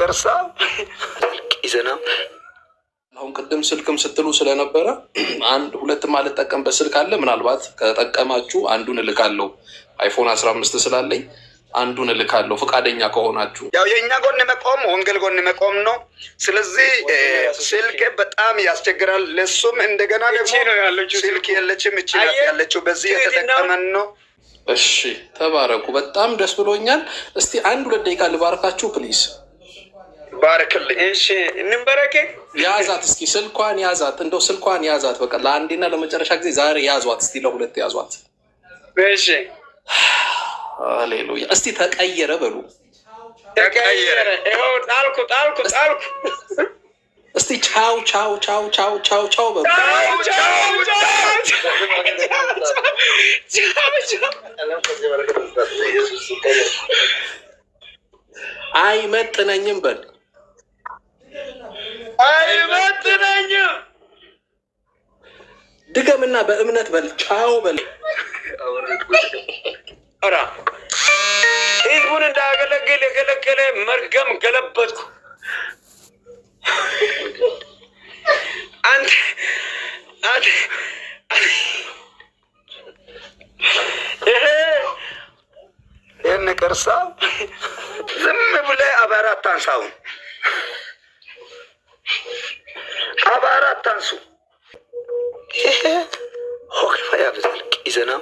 ነቀርሳ ይዘና አሁን ቅድም ስልክም ስትሉ ስለነበረ አንድ ሁለት ማለት ጠቀም በስልክ አለ ምናልባት ከጠቀማችሁ አንዱን እልካለሁ አይፎን 15 ስላለኝ አንዱን እልካለሁ ፈቃደኛ ከሆናችሁ ያው የኛ ጎን መቆም ወንጌል ጎን መቆም ነው ስለዚህ ስልክ በጣም ያስቸግራል ለሱም እንደገና ደግሞ ስልክ የለችም እቺ ያለችው በዚህ የተጠቀመን ነው እሺ ተባረኩ በጣም ደስ ብሎኛል እስቲ አንድ ሁለት ደቂቃ ልባርካችሁ ፕሊዝ ባረክልኝ እሺ እንበረከ ያዛት እስኪ ስልኳን ያዛት እንደው ስልኳን ያዛት በቃ ለአንዴና ለመጨረሻ ጊዜ ዛሬ ያዟት እስቲ ለሁለት ያዟት እሺ ሃሌሉያ እስቲ ተቀየረ በሉ ተቀየረ ይኸው ጣልኩ እስቲ ቻው ቻው ቻው ቻው ቻው ቻው በሉ አይመጥነኝም በል አይመጥነኝም ድገምና በእምነት በል ቻው በል አራ ህዝቡን እንዳገለግል የከለከለ መርገም ገለበጥኩ አንተ ይሄን ቀርሳ ዝም ብለህ አባራት ታንሳው አባራት ታንሱ ይሄ ሆክ ፈያብዛል ይዘና